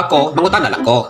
Ako, mangutan na lang ko.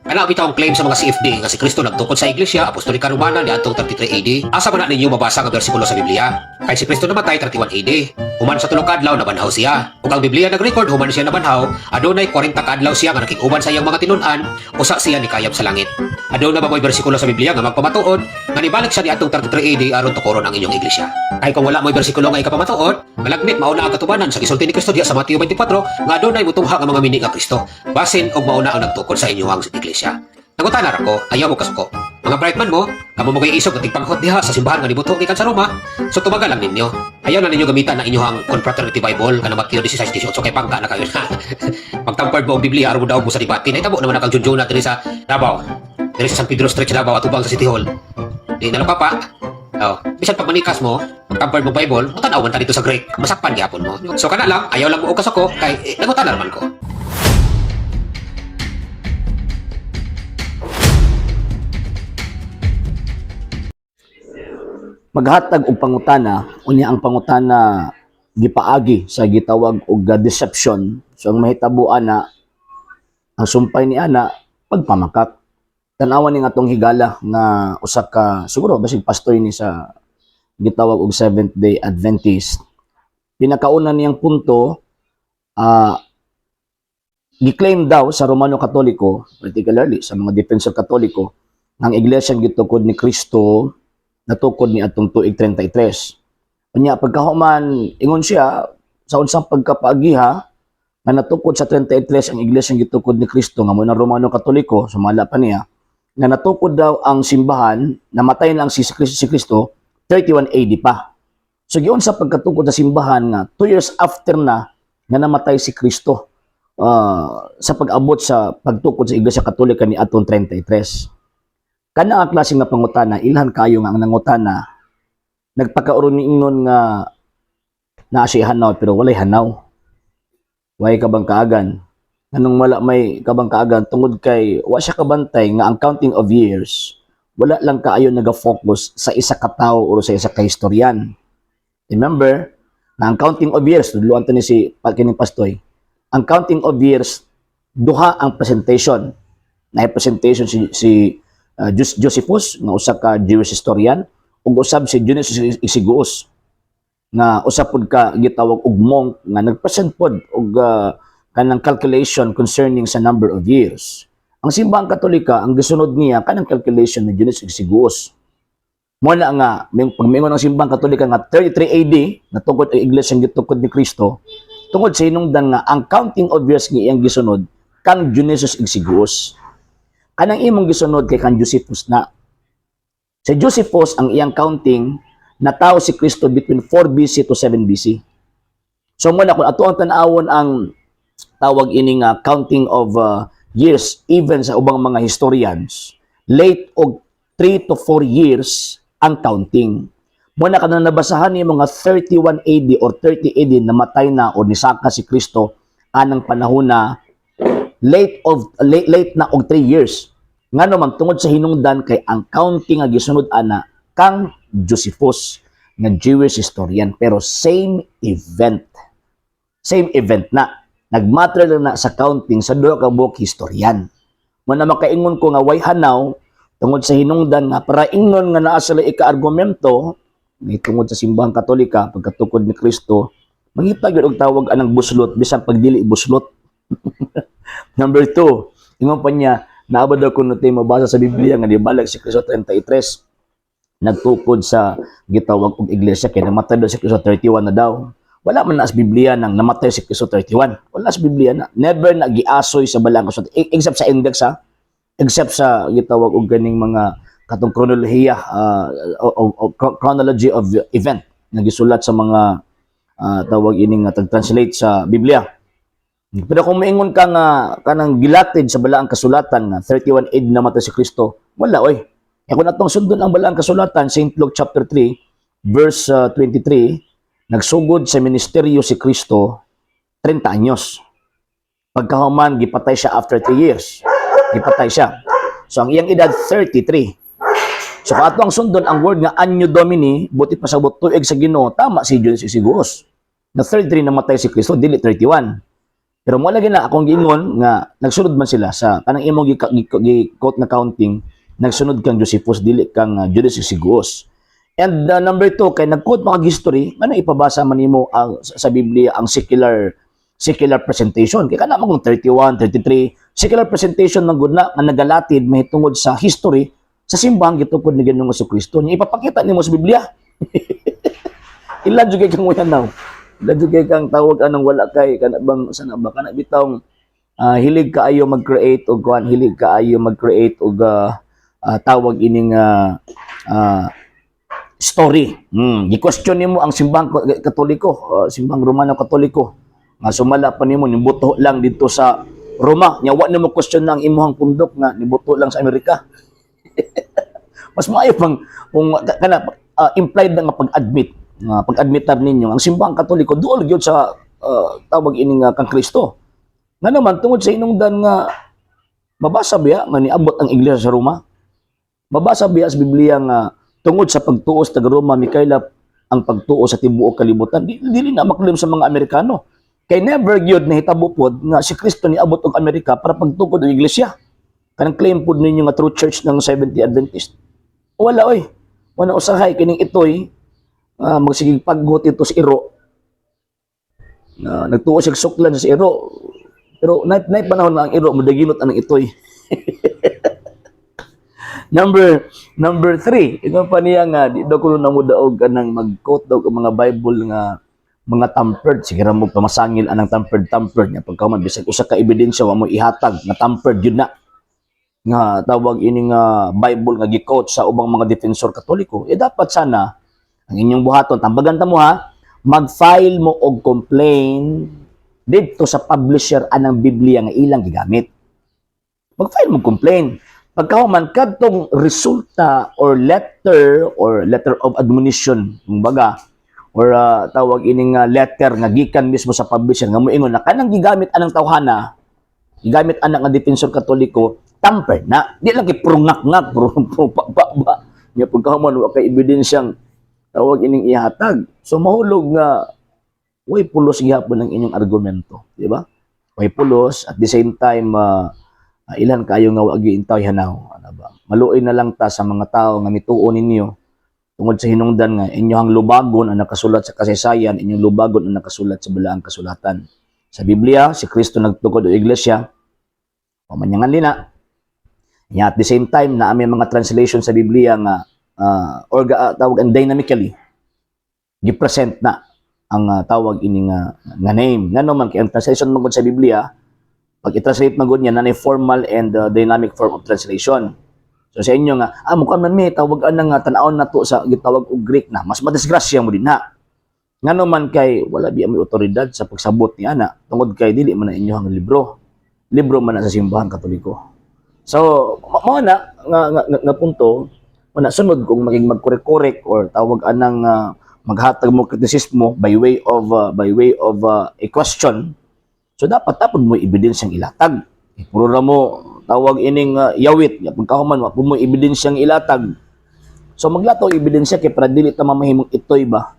Kana bitaw ang claim sa mga CFD nga si Kristo nagtukod sa Iglesia Apostolika Romana niadtong 33 AD. Asa man na ninyo mabasa ang bersikulo sa Biblia? Kay si Kristo namatay 31 AD. Human sa tulong kadlaw nabanhaw siya. Ug ang Biblia nag-record human siya nabanhaw, adunay 40 kadlaw siya nga nakig-uban sa iyang mga tinun-an, usa siya ni kayab sa langit. Aduna ba may bersikulo sa Biblia nga magpamatuod nga nibalik siya niadtong 33 AD aron tukuron ang inyong iglesia? Kay kung wala mo'y bersikulo nga ikapamatuod, malagmit mauna ang katubanan sa gisulti ni Kristo diha sa Mateo 24 nga adunay mutungha nga mga mini nga Kristo. Basin og mauna ang nagtukod sa inyong iglesia. Nagutanar ako, ayaw mo kasuko. Mga brightman mo, kamo mo kay isog at tigpanghot diha sa simbahan nga nibuto gikan sa Roma. So tumagal lang ninyo. Ayaw na ninyo gamitan na inyong Confraternity Bible kana Mateo 16:18 kay pangka na kayo na. Pagtampard mo og Biblia aron mo daog mo sa debate. Nahitabo naman ang junjuna diri sa Davao. Diri sa San Pedro Street Davao atubang sa City Hall. Di na papa. Oh, bisan pag manikas mo, pagtampard mo Bible, mutanawan ta dito sa Greek. Masakpan gyapon mo. So kana lang, ayaw lang mo og kasuko kay nagutanar man ko. Maghatag og pangutana, unya ang pangutana gipaagi sa gitawag og deception. So ang mahitabuan na ang sumpay ni ana pagpamakak. Tanawan ni nga tong higala nga usa ka siguro basig pastor ni sa gitawag og Seventh Day Adventist. Pinakauna niyang punto gi-claim daw sa Romano Katoliko, particularly sa mga defensor Katoliko, ang iglesia gitukod ni Kristo natukod ni atong tuig 33. Unya pagkahuman ingon siya sa unsang pagkapaagiha nga natukod sa 33 ang iglesia gitukod ni Kristo nga mo na Romano Katoliko sumala pa niya nga natukod daw ang simbahan namatay lang si Kristo 31 AD pa. So giun sa pagkatukod sa simbahan nga 2 years after na nga namatay si Kristo sa pag-abot sa pagtukod sa iglesia Katolika ni atong 33. Kana ang klase nga pangutana, ilhan kayo nga ang nangutana, nagpakauron ni ingon nga naa siya hanaw pero walay hanaw. Way kabang kaagan. Anong wala may kabang kaagan tungod kay wa siya kabantay nga ang counting of years, wala lang kaayo naga-focus sa isa ka tawo o sa isa ka historian. Remember, na ang counting of years, tudluan to ni si kining pastoy, ang counting of years, duha ang presentation. Na presentation si Josephus nga usa ka Jewish historian ug usab si Dionysius Exiguus nga usa pod ka gitawag og monk nga nagpresent pod og kanang calculation concerning sa number of years. Ang simbahang Katolika ang gisunod niya kanang calculation ni Dionysius Exiguus. Mo na nga pagmingon ang simbahang Katolika nga 33 AD natugod ang iglesia gitukod ni Kristo tungod sa hinungdan nga ang counting of years nga iyang gisunod kang Dionysius Exiguus. Anang imong gisunod kay kan Josephus na. Si Josephus ang iyang counting natawo si Kristo between 4 BC to 7 BC. So muna kung ato ang tanawon ang tawag ini nga counting of years even sa ubang mga historians, late og 3 to 4 years ang counting. Muna kanang nabasahan ni mga 31 AD or 30 AD namatay na o nisaka si Kristo anang panahon na late na og 3 years. Nga naman tungod sa hinungdan kay ang counting nga gisunod ana kang Josephus nga Jewish historian pero same event. Same event na. Nagmatter lang na sa counting sa duha ka buok historian. Mo na makaingon ko nga way hanaw tungod sa hinungdan nga para ingon nga naa sila ika-argumento ni tungod sa simbahang Katolika pagkatukod ni Kristo mangita gyud og tawag anang buslot bisan pagdili buslot. Number 2, ingon pa niya, naabot daw kung natin mabasa sa Biblia nga nibalag si Kristo 33, nagtukod sa gitawag og iglesia kaya namatay daw si Kristo 31 na daw. Wala man na sa Biblia nang namatay si Kristo 31. Wala sa Biblia na. Never na giasoy sa balang kasulatan. Except sa index ha. Except sa gitawag og ganing mga katong kronolohiya chronology of event na gisulat sa mga tawag ini nga tag-translate sa Biblia. Pero kung maingon ka nga kanang gilatid sa balaang kasulatan nga 31 AD namatay si Kristo, wala oy. Kung natong sundon ang balaang kasulatan St. Luke chapter 3 verse 23, nagsugod sa ministeryo si Kristo 30 anyos. Pagkahuman gipatay siya after 3 years. Gipatay siya. So ang iyang edad 33. So ato ang sundon ang word nga Anno Domini, buti pa sa tuig sa Ginoo, tama si Dionysius Exiguus. Na 33 namatay si Kristo, dili 31. Pero mo lagi na akong giingon nga nagsunod man sila sa kanang imong gi-quote na counting, nagsunod kang Josephus dili kang Judas Isiguos. And number 2 kay nag-quote mga history, ano ipabasa man nimo ang sa Biblia ang secular presentation. Kaya kana magong 31, 33, secular presentation man gud na nga nagalatid mahitungod sa history sa simbahang gitukod ni Ginoong Jesucristo. Nya ipapakita nimo sa Biblia. Ilan jud kay kang wayanaw. Ilan jud kay kang tawag anong wala kay kana bang sana ba kana bitawng hilig kaayo mag-create og kuan, hilig kaayo mag-create og tawag ining story. Gi-question nimo ang simbahang Katoliko, simbahang Romano Katoliko. Nga sumala pa nimo nibuto lang dito sa Roma. Nya wa nimo question ang imuhang pundok nga nibuto lang sa Amerika. Mas maayo pang kung kana implied na nga pag-admitar ninyo ang simbahang Katoliko duol gyud sa tawag ining kang Kristo. Nga naman tungod sa inungdan nga mabasa biya nga niabot ang iglesia sa Roma. Mabasa biya sa Biblia nga tungod sa pagtuo sa taga Roma mikaylap ang pagtuo sa tibuok kalibutan. Dili na maklaim sa mga Amerikano. Kay never gyud nahitabo pod nga si Kristo niabot og Amerika para pagtukod ang iglesia. Kanang claim pod ninyo nga true church ng Seventh-day Adventist. Wala oy. Wala usahay kining itoy magsigig paggot ito sa iro. Nagtuo siya suklan sa iro. Pero nay panahon na ang iro mudaginot anang itoy. Number 3, ito pa niya nga di daw kuno namudaog kanang mag-quote daw ang mga Bible nga mga tampered, sige ra mo pamasangil anang tampered nya pagkaman bisag usa ka ebidensya wa mo ihatag nga tampered yun na nga tawag ini nga Bible nga gi-quote sa ubang mga defensor Katoliko. Dapat sana ang inyong buhaton tambagan ta mo ha, mag-file mo og complaint dito sa publisher anang Biblia nga ilang gigamit. Mag-file mo complaint. Pagkahuman kadtong resulta or letter of admonition kumbaga or tawag ining letter nga gikan mismo sa publisher nga moingon na kanang gigamit anang tawhana, gigamit anang nga defensor Katoliko tamper na di lang giprungak-ngak ba nya pagkahuman wa kay ebidensyang tawag ining ihatag. So mahulog nga way pulos gihapon ang inyong argumento, di ba? Way pulos at the same time ilan kayo nga wagi intaw hanaw ano ba maluoy na lang ta sa mga tao nga mituo ninyo tungod sa hinungdan nga inyong lubagon ang nakasulat sa kasaysayan, inyong lubagon ang nakasulat sa balaang kasulatan sa Biblia. Si Kristo nagtukod og iglesia pamanyangan nina nya at the same time na may mga translation sa Biblia nga tawag ang dynamically gi-present na ang tawag ini nga name ngano man kay ang translation magud sa Biblia pag i-translate magud niya na formal and dynamic form of translation. So sa inyo nga mukha man may tawag anang tan-awon nato sa gitawag og Greek na mas madisgrasya mo din ha. Ngano man kay wala biya may otoridad sa pagsabot ni ana tungod kay dili man na inyong libro man na sa simbahang Katoliko. So mao na nga punto una sunod kung maging magkorek-korek or tawag anang maghatag mo kritisismo by way of a question. So dapat mo ebidensyang ilatag. Puro ra mo tawag ining yawit, pagkahuman wa mo ebidensyang ilatag. So maglataw ebidensya kay para dili ta mamahimong itoy ba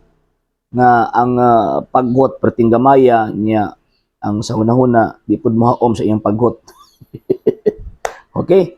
nga ang paggot pertinggamaya niya ang sa hunahuna di pud mohaom sa iyang paggot. Okay?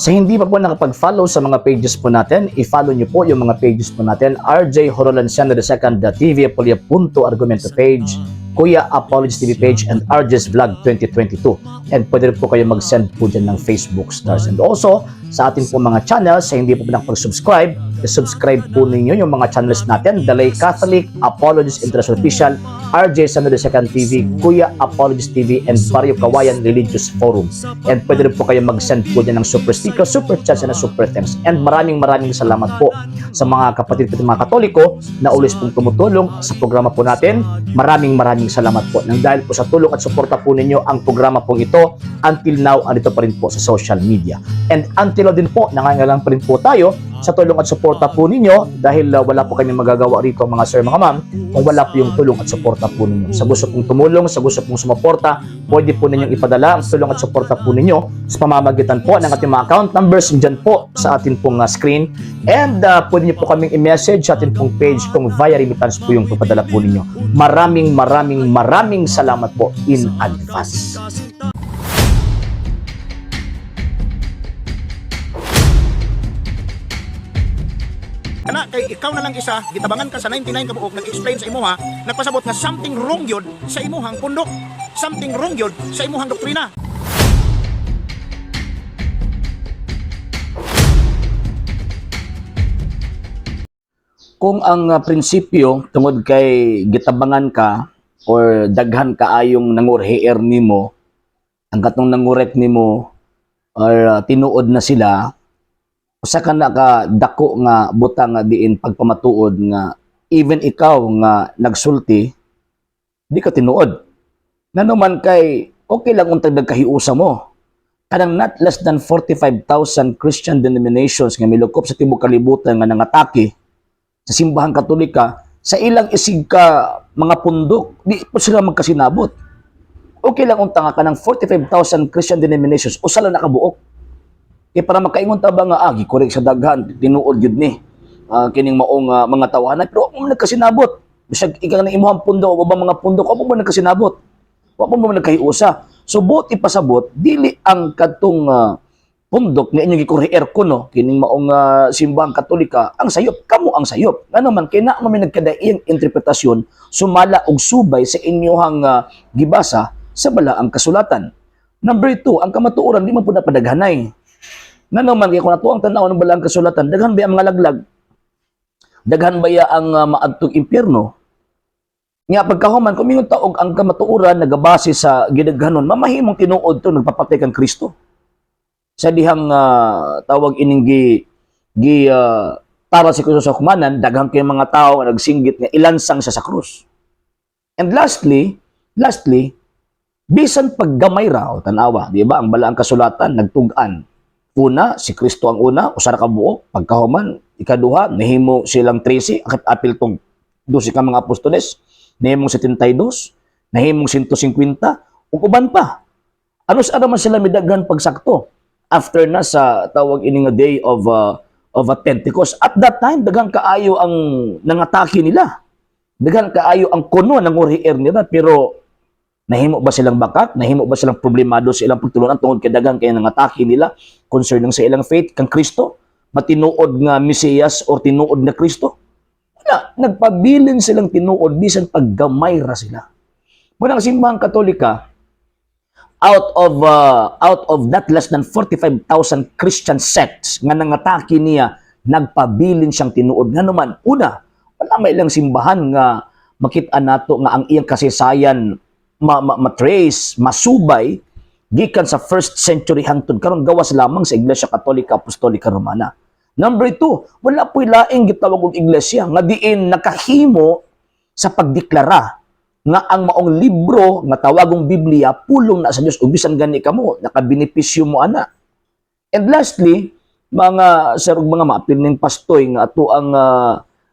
Sa hindi pa po nakapag-follow sa mga pages po natin, i-follow niyo po yung mga pages po natin. RJ Horolanciano II TV Apolia Punto Argumento page, Kuya Apologies TV page, and RJ's Vlog 2022. And pwede rin po kayo mag-send po dyan ng Facebook stars. And also, sa ating po mga channels, sa hindi po nakapag-subscribe, subscribe po ninyo yung mga channels natin, Dalay Catholic, Apologies International Official, RJ Sano II TV, Kuya Apologies TV, and Barrio Kawayan Religious Forum. And pwede rin po kayo mag-send po dyan ng super sticker, super chats, and super thanks. And maraming salamat po sa mga kapatid at mga Katoliko na ulis pong tumutulong sa programa po natin. Maraming salamat po. Nang dahil po sa tulong at suporta po ninyo, ang programa pong ito until now andito pa rin po sa social media. And until until now din po, nangangailangan pa rin po tayo sa tulong at suporta po ninyo dahil wala po kami magagawa rito mga sir, mga ma'am, kung wala po yung tulong at suporta po ninyo. Sa gusto pong tumulong, sa gusto pong sumuporta, pwede po ninyong ipadala ang tulong at suporta po ninyo sa pamamagitan po ng ating mga account numbers dyan po sa ating pong screen. And pwede niyo po kaming i-message sa ating pong page kung via remittance po yung papadala po ninyo. Maraming salamat po in advance. Kana kay ikaw na lang isa, gitabangan ka sa 99 ka buok, nag-explain sa imuha, nagpasabot nga something wrong yun sa imuhang pundok. Something wrong yun sa imuhang doktrina. Kung ang prinsipyo tungod kay gitabangan ka or daghan kaayong nangurheer nimo, ang katong nangurek nimo or tinuod na sila, usa ka na ka dako nga butang nga diin pagpamatuod nga even ikaw nga nagsulti di ka tinuod. Nanuman kay okay lang untag nagkahiusa mo. Kanang not less than 45,000 Christian denominations nga milukop sa tibuok kalibutan nga nangatake sa simbahang Katolika sa ilang isig ka mga pundok, di po sila magkasinabot. Okay lang unta nga kanang 45,000 Christian denominations usa lang nakabuok. Kaya para makaingon ta ba nga gikorek sa daghan tinuod gyud ni kining maong mga tawanan pero mo nagkasinabot bisag ika na imuhang pundo o ba mga pundok o mo nagkasinabot wa mo nagkahiusa so buot ipasabot dili ang katong pundok nga inyong gikorher kuno kining maong simbahang Katolika ang sayop kamo ang sayop ngano man kay na mo nagkadaiyang interpretasyon sumala og subay sa inyohang gibasa sa balaang kasulatan. Number 2, ang kamatuoran di man pud napadaghanay. Nga naman, kaya kung nato ang tanaw ng balaang kasulatan, daghan ba ang mga laglag? Daghan ba ang maadtog impyerno? Nga pagkahuman, kung mingon taog ang kamatuoran nagabase sa gidaghanon, mamahimong tinuod to nagpapatay kang Kristo. Sa dihang tawag ining para si Kristo sa kumanan, daghan kay mga tao nga nagsinggit nga ilansang siya sa krus. And lastly, bisan paggamay ra o tanawa, di ba? Ang balaang kasulatan nagtug-an. Una, si Kristo ang una, usara ka buok, pagkahuman, ikaduha, nahimo silang 13, akit apil tong 12 ka mga apostoles, nahimong 72, nahimong 150, ug uban pa. Ano sa man sila midaghan pagsakto? After na sa tawag ining day of a Pentecost. At that time, daghang kaayo ang nangatake nila. Daghang kaayo ang kuno ng urhier nila, pero nahimo ba silang bakak? Nahimo ba silang problemado sa ilang pagtulunan tungod kay daghang kay nangatake nila concerning sa ilang faith kang Kristo? Matinuod nga Mesiyas o tinuod na Kristo? Wala, nagpabilin silang tinuod bisan paggamay ra sila. Muna ang simbahang Katolika, out of not less than 45,000 Christian sects nga nangatake niya, nagpabilin siyang tinuod. Nga naman, una, wala may ilang simbahan nga makita nato nga ang iyang kasaysayan matrace, masubay, gikan sa 1st century hangtod karon gawas lamang sa Iglesia Katolika Apostolika Romana. Number 2, wala po'y laing gitawag og iglesia nga diin nakahimo sa pagdeklara nga ang maong libro nga tawagong Biblia pulong na sa Dios ug bisan gani kamo nakabenepisyo mo ana. And lastly, mga sir ug mga maapil ning pastoy nga ato ang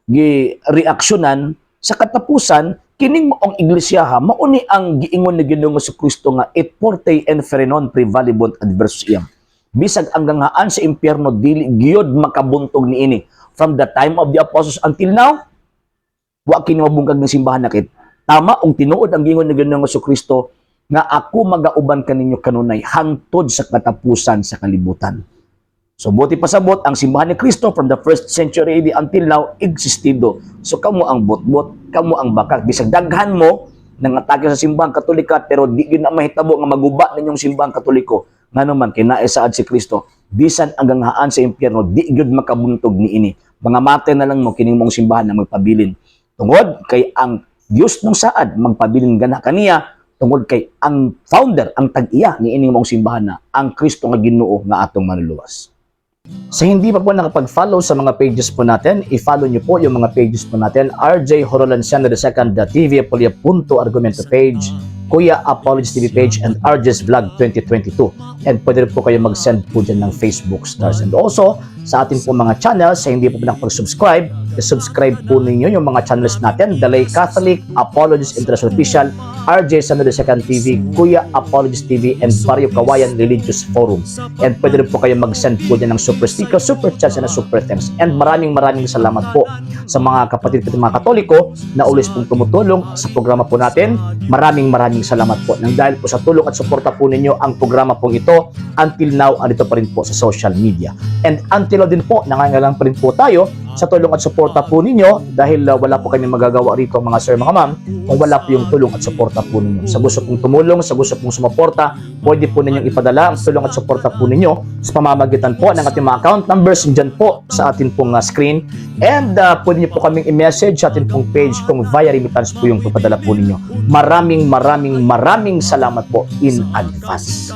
gi-reaksyonan sa katapusan kining maong iglesia mauni ang giingon ni Ginoong Jesucristo nga et forte inferi non prevalebant adversus iam. Bisag hanggang haan sa impyerno dili gyud makabuntog niini. From the time of the apostles until now, wa kini mabungkag ng simbahan nakit. Tama og tinuod ang giingon ni Ginoong Jesucristo nga ako magauban kaninyo kanunay hangtod sa katapusan sa kalibutan. So buti pasabot ang simbahan ni Kristo from the 1st century AD until now existido. So kamo ang botbot, kamo ang bakak. Bisag daghan mo nangatake sa simbahang Katolika pero di gyud na mahitabo nga maguba ninyong simbahang Katoliko. Ngano man kay naay saad si Kristo, bisan hanggang haan sa impyerno di gyud makabuntog niini. Mga mate na lang mo kining mong simbahan na magpabilin. Tungod kay ang Dios ng saad magpabilin gana kaniya tungod kay ang founder, ang tag-iya ni ining mong simbahan na ang Kristo nga Ginoo nga atong manluluwas. Sa hindi pa po nakapag-follow sa mga pages po natin, i-follow nyo po yung mga pages po natin, RJ Horolansiano II TV Apolia Punto Argumento page, Kuya Apologies TV page, and RJ's Vlog 2022. And pwede rin po kayo mag-send po dyan ng Facebook stars. And also, sa ating po mga channels, sa hindi po nakapag-subscribe, subscribe po ninyo yung mga channels natin, The Lay Catholic, Apologies International Official, RJ Sanado II TV, Kuya Apologies TV, and Barrio Kawayan Religious Forum. And pwede rin po kayo mag-send po dyan ng super sticker, super chats, and super thanks. And maraming salamat po sa mga kapatid at mga Katoliko na ulis pong tumutulong sa programa po natin. Maraming salamat po. Nang dahil po sa tulong at suporta po ninyo, ang programa pong ito, until now, andito pa rin po sa social media. And until now din po, nangangailangan pa rin po tayo sa tulong at suporta po ninyo dahil wala po kami magagawa rito mga sir, mga ma'am, kung wala po yung tulong at suporta po ninyo. Sa gusto pong tumulong, sa gusto pong sumuporta, pwede po ninyong ipadala ang tulong at suporta po ninyo sa pamamagitan po ng ating mga account numbers dyan po sa ating pong screen. And pwede nyo po kaming i-message sa ating pong page kung via remittance po yung papadala po ninyo. Maraming salamat po in advance.